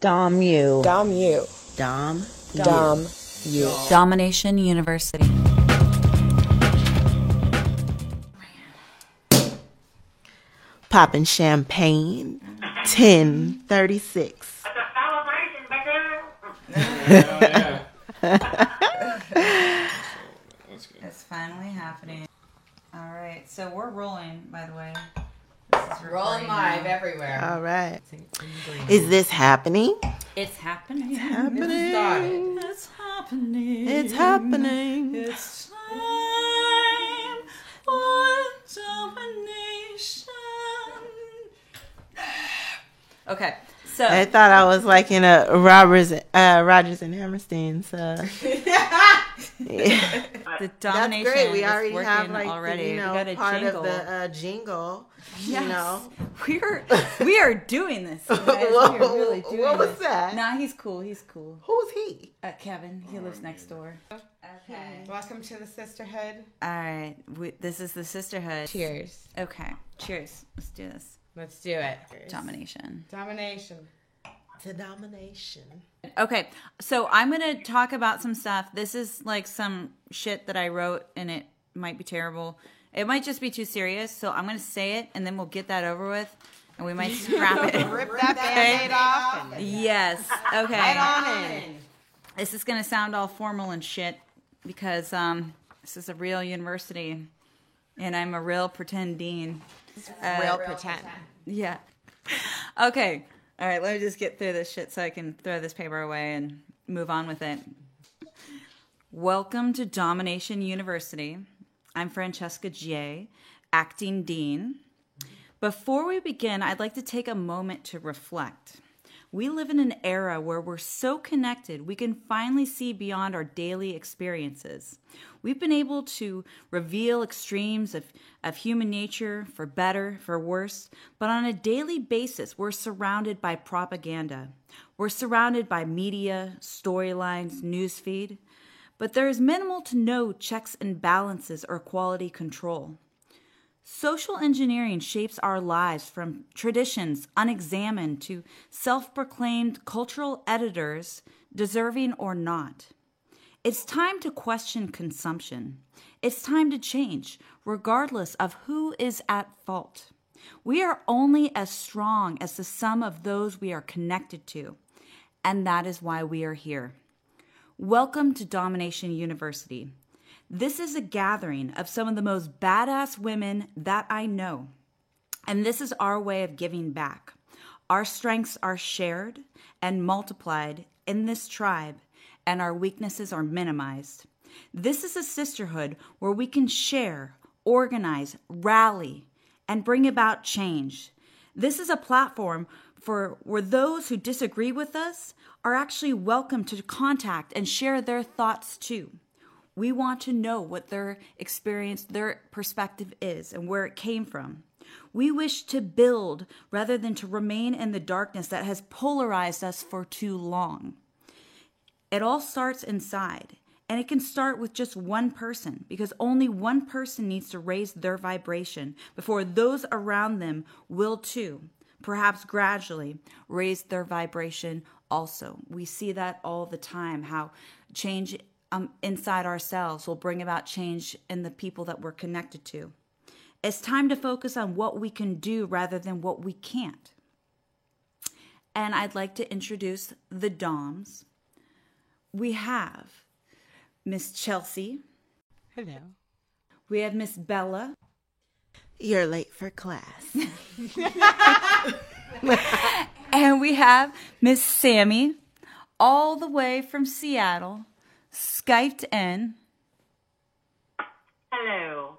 Dom you. Dom you. Dom you. Dom you. Domination University. Popping champagne. 10:36. It's a celebration, baby. It's finally happening. All right, so we're rolling, by the way. This is Rolling live everywhere. All right. Is this happening? It's happening. It's happening. It's happening. It's happening. It's time for domination. Okay, so I thought I was like in a Rogers and Hammerstein's. Yeah. the domination That's great. We is already working have like already. we got a part jingle. of the jingle. Yes. You know. We are doing this. You guys. We are really doing What was this. that? Nah, he's cool. He's cool. Who's he? Kevin. He lives next door. Okay. Welcome to the sisterhood. All right. This is the sisterhood. Cheers. Okay. Cheers. Let's do this. Let's do it. Domination. Domination. To domination. Okay, so I'm going to talk about some stuff. This is like some shit that I wrote, and it might be terrible. It might just be too serious, so I'm going to say it, and then we'll get that over with, and we might scrap it. Rip that Band-Aid off. Yes, okay. Right on in. This is going to sound all formal and shit, because this is a real university, and I'm a real pretend dean. Real pretend. Yeah. Okay. All right, let me just get through this shit so I can throw this paper away and move on with it. Welcome to Domination University. I'm Francesca J., acting dean. Before we begin, I'd like to take a moment to reflect. We live in an era where we're so connected, we can finally see beyond our daily experiences. We've been able to reveal extremes of human nature, for better, for worse, but on a daily basis, we're surrounded by propaganda. We're surrounded by media, storylines, newsfeed, but there is minimal to no checks and balances or quality control. Social engineering shapes our lives from traditions unexamined to self-proclaimed cultural editors, deserving or not. It's time to question consumption. It's time to change, regardless of who is at fault. We are only as strong as the sum of those we are connected to, and that is why we are here. Welcome to Domination University. This is a gathering of some of the most badass women that I know. And this is our way of giving back. Our strengths are shared and multiplied in this tribe, and our weaknesses are minimized. This is a sisterhood where we can share, organize, rally, and bring about change. This is a platform where those who disagree with us are actually welcome to contact and share their thoughts too. We want to know what their experience, their perspective is, and where it came from. We wish to build rather than to remain in the darkness that has polarized us for too long. It all starts inside, and it can start with just one person, because only one person needs to raise their vibration before those around them will too, perhaps gradually, raise their vibration also. We see that all the time, how change inside ourselves will bring about change in the people that we're connected to. It's time to focus on what we can do rather than what we can't. And I'd like to introduce the Doms. We have Miss Chelsea. Hello. We have Miss Bella. You're late for class. And we have Miss Sammy, all the way from Seattle, Skyped in. Hello.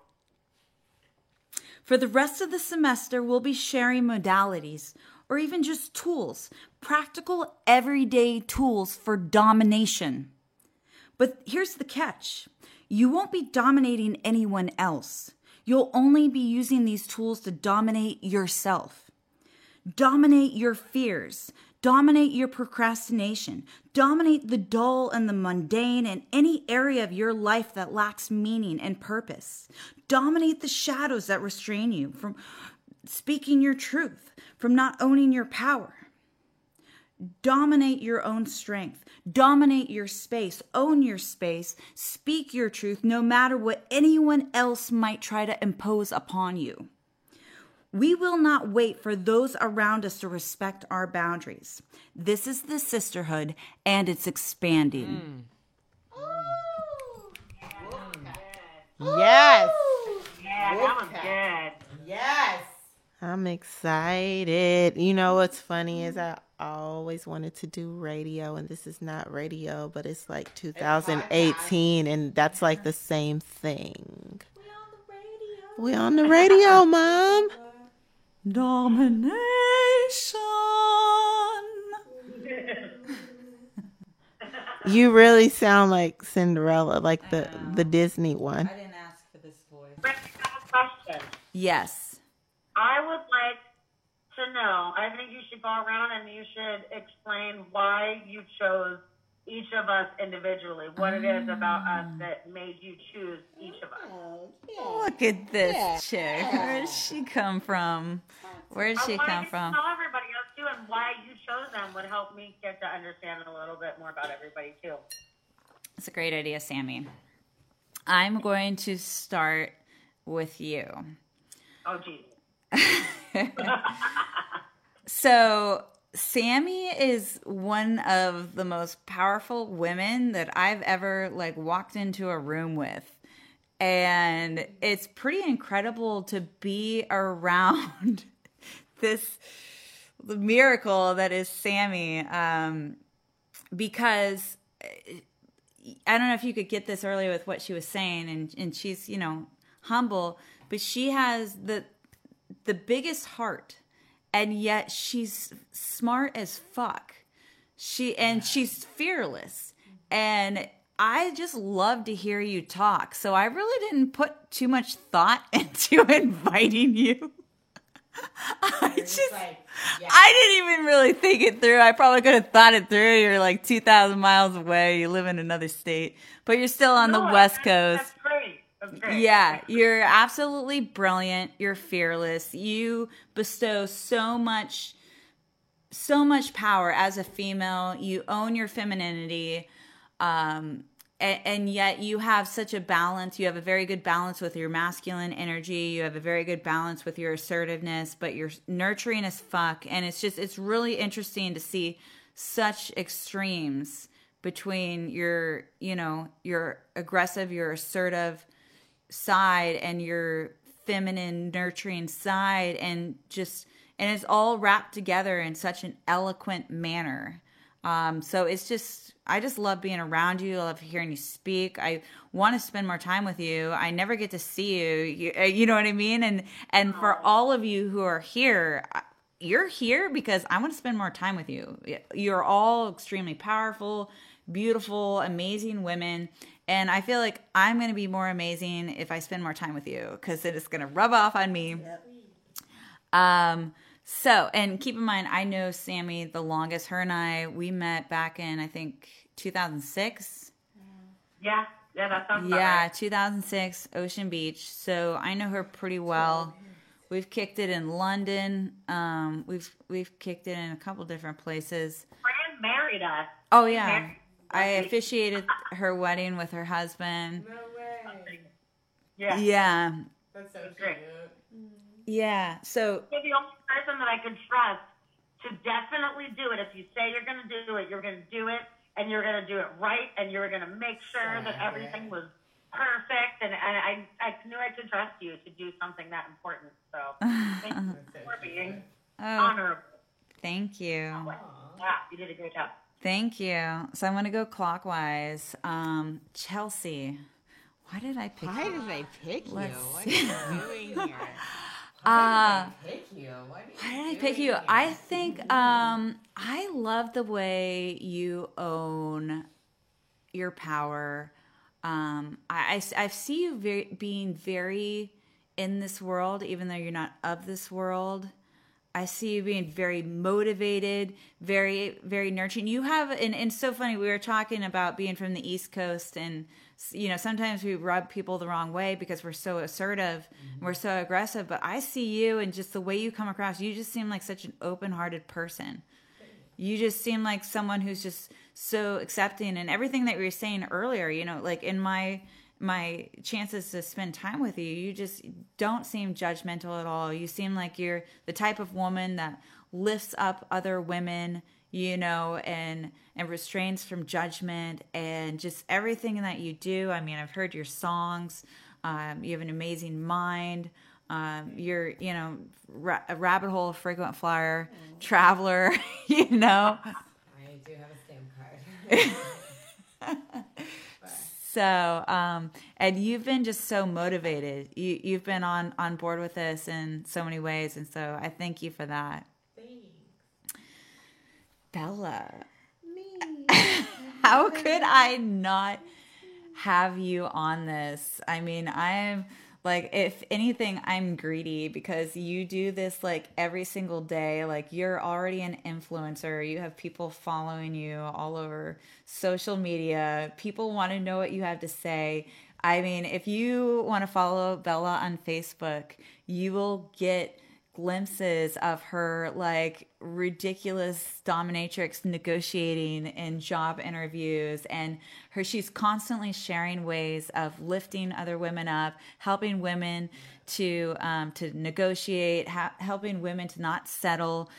For the rest of the semester, we'll be sharing modalities or even just tools, practical everyday tools for domination. But here's the catch. You won't be dominating anyone else. You'll only be using these tools to dominate yourself. Dominate your fears. Dominate your procrastination. Dominate the dull and the mundane and any area of your life that lacks meaning and purpose. Dominate the shadows that restrain you from speaking your truth, from not owning your power. dominate your own strength, dominate your space, own your space, speak your truth, no matter what anyone else might try to impose upon you. We will not wait for those around us to respect our boundaries. This is the sisterhood, and it's expanding. Yes. Yeah, that was good. Yes. I'm excited. You know what's funny is I always wanted to do radio, and this is not radio, but it's like 2018, and that's like the same thing. We on the radio, Mom. Domination. You really sound like Cinderella, like the Disney one. I didn't ask for this voice. Rick, I have a question. Yes. I would like to know, I think you should go around and you should explain why you chose each of us individually, what it is about us that made you choose each of us. Look at this chick. Where did she come from? Where did she come from? Tell everybody else too, and why you chose them would help me get to understand a little bit more about everybody too. It's a great idea, Sammy. I'm going to start with you. Oh, geez. So Sammy is one of the most powerful women that I've ever walked into a room with. And it's pretty incredible to be around the miracle that is Sammy. Because I don't know if you could get this earlier with what she was saying, and she's, humble, but she has the biggest heart, and yet she's smart as fuck. She's fearless, and I just love to hear you talk. So I really didn't put too much thought into inviting you. I didn't even really think it through. I probably could have thought it through. You're like 2,000 miles away. You live in another state, but you're still on the West Coast. That's great. That's great. Yeah, you're absolutely brilliant. You're fearless. You bestow so much power as a female. You own your femininity. And yet you have such a balance. You have a very good balance with your masculine energy. You have a very good balance with your assertiveness, but you're nurturing as fuck. And it's really interesting to see such extremes between your aggressive, your assertive side and your feminine, nurturing side. And it's all wrapped together in such an eloquent manner. So I just love being around you. I love hearing you speak. I want to spend more time with you. I never get to see you. You know what I mean? And for all of you who are here, you're here because I want to spend more time with you. You're all extremely powerful, beautiful, amazing women. And I feel like I'm going to be more amazing if I spend more time with you because it is going to rub off on me. Yep. So, and keep in mind, I know Sammy the longest. Her and we met back in, I think, 2006. Yeah, that sounds right. 2006, Ocean Beach. So I know her pretty well. We've kicked it in London. We've kicked it in a couple different places. Fran married us. Oh, yeah. I officiated her wedding with her husband. No way. Yeah. Yeah. That's so Great. cute. Yeah. So You're the only person that I could trust to definitely do it. If you say you're going to do it, you're going to do it, and you're going to do it right, and you're going to make sure that everything was perfect. And I knew I could trust you to do something that important. So thank you for being honorable. Thank you. Yeah, you did a great job. Thank you. So I'm going to go clockwise. Chelsea, why did I pick Why you? did they pick you? Let's What see. are you doing here? Why Pick you. did I pick you? I think I love the way you own your power. I see you being very in this world, even though you're not of this world. I see you being very motivated, very, very nurturing. You have, and it's so funny, we were talking about being from the East Coast, and, sometimes we rub people the wrong way because we're so assertive, and we're so aggressive, but I see you and just the way you come across, you just seem like such an open-hearted person. you just seem like someone who's just so accepting, and everything that you were saying earlier, like in my chances to spend time with you, you just don't seem judgmental at all. You seem like you're the type of woman that lifts up other women, and restrains from judgment, and just everything that you do. I mean, I've heard your songs. You have an amazing mind. You're, a rabbit hole frequent flyer, traveler, I do have a stamp card. So, and you've been just so motivated. You've been on board with this in so many ways. And so I thank you for that. Thanks. Bella, Me. how could I not have you on this? I mean, I'm like, if anything, I'm greedy because you do this like every single day. Like, you're already an influencer. You have people following you all over social media. People want to know what you have to say. I mean, if you want to follow Bella on Facebook, you will get glimpses of her like ridiculous dominatrix negotiating in job interviews, and she's constantly sharing ways of lifting other women up, helping women to negotiate, helping women to not settle.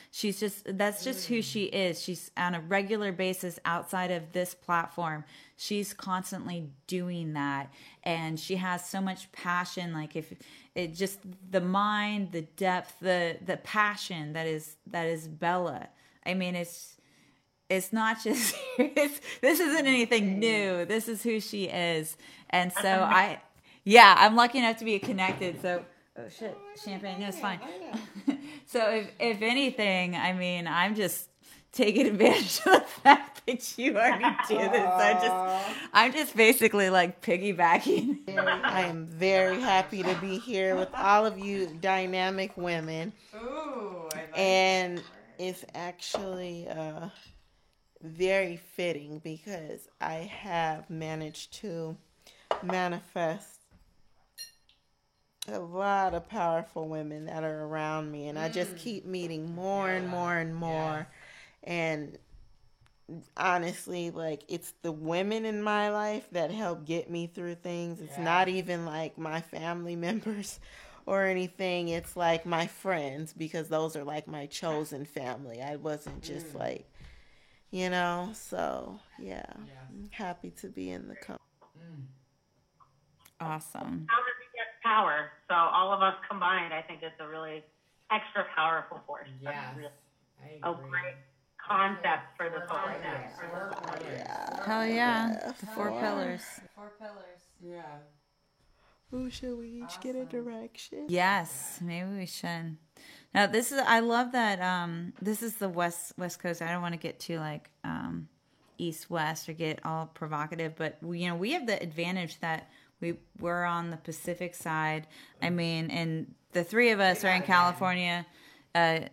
That's just who she is. She's on a regular basis outside of this platform. She's constantly doing that, and she has so much passion. Like, if it just the mind, the depth, the passion that is Bella. I mean, it's not just this isn't anything new. This is who she is, and so I'm lucky enough to be connected. So, oh shit, champagne. No, it's fine. So if anything, I mean, I'm just taking advantage of the fact that you already do this. I'm just basically like piggybacking. I am very happy to be here with all of you dynamic women. Ooh, I like And that. it's actually very fitting because I have managed to manifest a lot of powerful women that are around me, and I just keep meeting more and more and more. And honestly, like, it's the women in my life that help get me through things. It's not even like my family members or anything. It's like my friends, because those are like my chosen family. I wasn't just like, so yeah, I'm happy to be in the company. Awesome. How does it get power? So all of us combined, I think it's a really extra powerful force. Yes, That's really I a agree. great concept for this whole thing. Hell yeah. The four pillars. Yeah. Ooh, should we each get a direction? Yes, maybe we should. Now I love that this is the West Coast. I don't want to get too like East West or get all provocative, but we have the advantage that we're on the Pacific side. I mean, and the three of us are in California.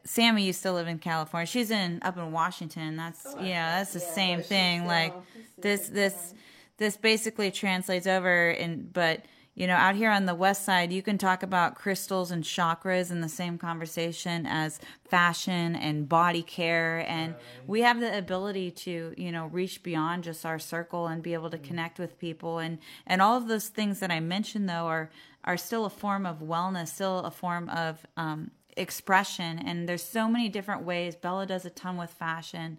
Sammy used to live in California. She's up in Washington. That's that's the same thing. Like this basically translates over, but out here on the west side, you can talk about crystals and chakras in the same conversation as fashion and body care, and we have the ability to reach beyond just our circle and be able to connect with people, and all of those things that I mentioned though are still a form of wellness, still a form of expression, and there's so many different ways. Bella does a ton with fashion.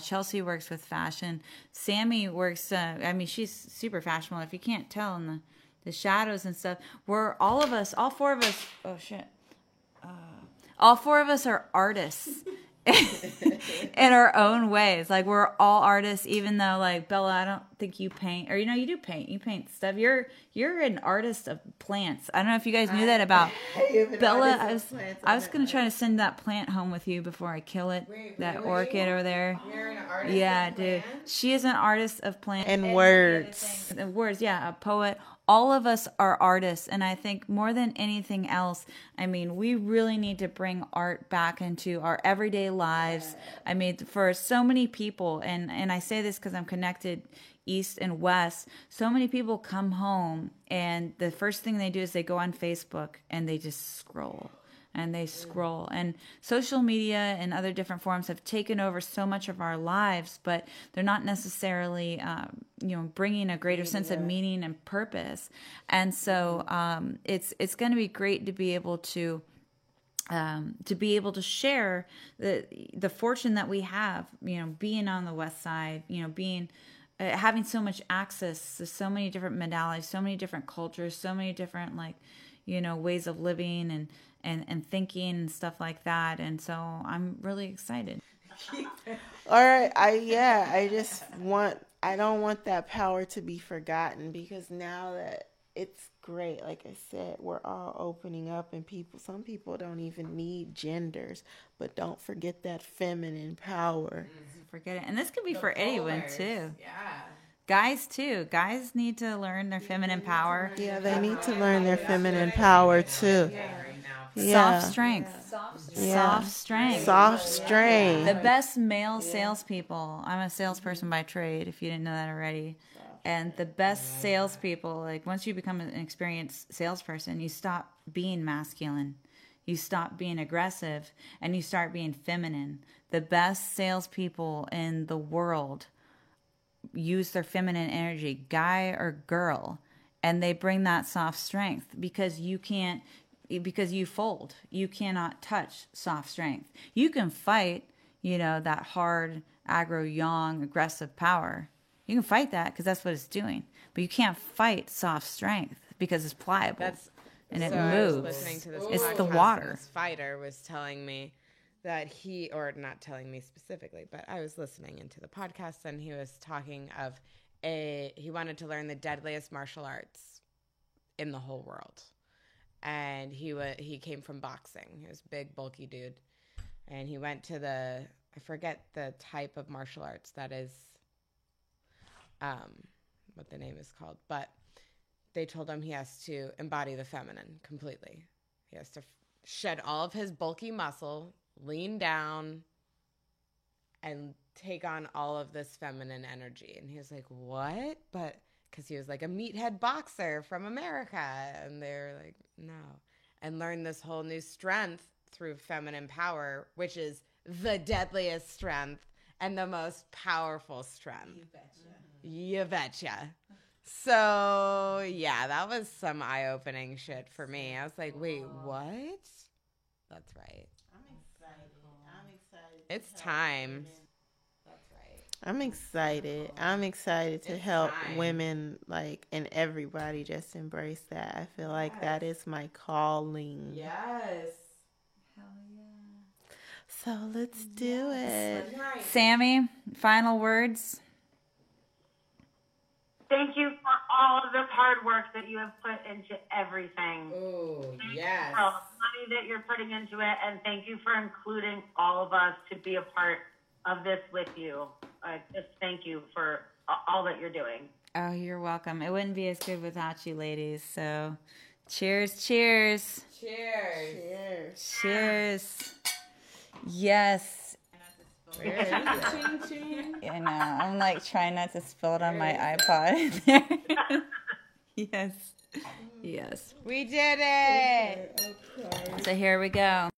Chelsea works with fashion. Sammy works. She's super fashionable. If you can't tell in the shadows and stuff, all four of us. Oh shit! All four of us are artists in our own ways. Like, we're all artists, even though, like, Bella, I don't think you paint, or you do paint. You paint stuff. You're an artist of plants. I don't know if you guys knew that about Bella. I was gonna try to send that plant home with you before I kill it. That orchid over there. You're an artist. Yeah, of dude. plants? She is an artist of plants And words. words. Yeah, a poet. All of us are artists, and I think more than anything else, I mean, we really need to bring art back into our everyday lives. I mean, for so many people, and I say this because I'm connected East and West, so many people come home, and the first thing they do is they go on Facebook, and they just scroll. and they scroll. And social media and other different forms have taken over so much of our lives, but they're not necessarily, bringing a greater sense of meaning and purpose. And so it's going to be great to be able to share the fortune that we have, being on the West Side, being having so much access to so many different modalities, so many different cultures, so many different ways of living and thinking and stuff like that. And so I'm really excited. All right, I don't want that power to be forgotten, because now that it's great, like I said, we're all opening up, and some people don't even need genders, but don't forget that feminine power. Forget it. And this could be for anyone too. Yeah. Guys too. Guys need to learn their feminine power. Yeah, they need to learn their feminine power too. Yeah. Soft strength. Yeah. Soft strength. Soft strength. The best male salespeople. I'm a salesperson by trade, if you didn't know that already. And the best salespeople, like once you become an experienced salesperson, you stop being masculine. You stop being aggressive, and you start being feminine. The best salespeople in the world use their feminine energy, guy or girl, and they bring that soft strength, because you fold. You cannot touch soft strength. You can fight, that hard, aggro, yang, aggressive power. You can fight that because that's what it's doing. But you can't fight soft strength because it's pliable and it moves. I was listening to this It's podcast, the and water. this fighter was telling me that or not telling me specifically, but I was listening into the podcast, and he was talking of he wanted to learn the deadliest martial arts in the whole world. And he came from boxing. He was a big, bulky dude. And he went to I forget the type of martial arts that is, what the name is called, but they told him he has to embody the feminine completely. He has to shed all of his bulky muscle, lean down, and take on all of this feminine energy. And he was like, what? But because he was like a meathead boxer from America. And they're like, no. And learn this whole new strength through feminine power, which is the deadliest strength and the most powerful strength. You betcha. So, yeah, that was some eye-opening shit for me. I was like, wait, what? That's right. I'm excited. It's time. I'm excited to help women, and everybody just embrace that. I feel like that is my calling. Yes. So let's do it. Sammy, final words? Thank you for all of the hard work that you have put into everything. Oh, Thank yes. you for all the money that you're putting into it, and thank you for including all of us to be a part of this with you. Just thank you for all that you're doing. Oh, you're welcome. It wouldn't be as good without you, ladies. So, cheers, cheers. Cheers. Yes. I know. I'm trying not to spill it on my iPod. Yes. We did it. So here we go.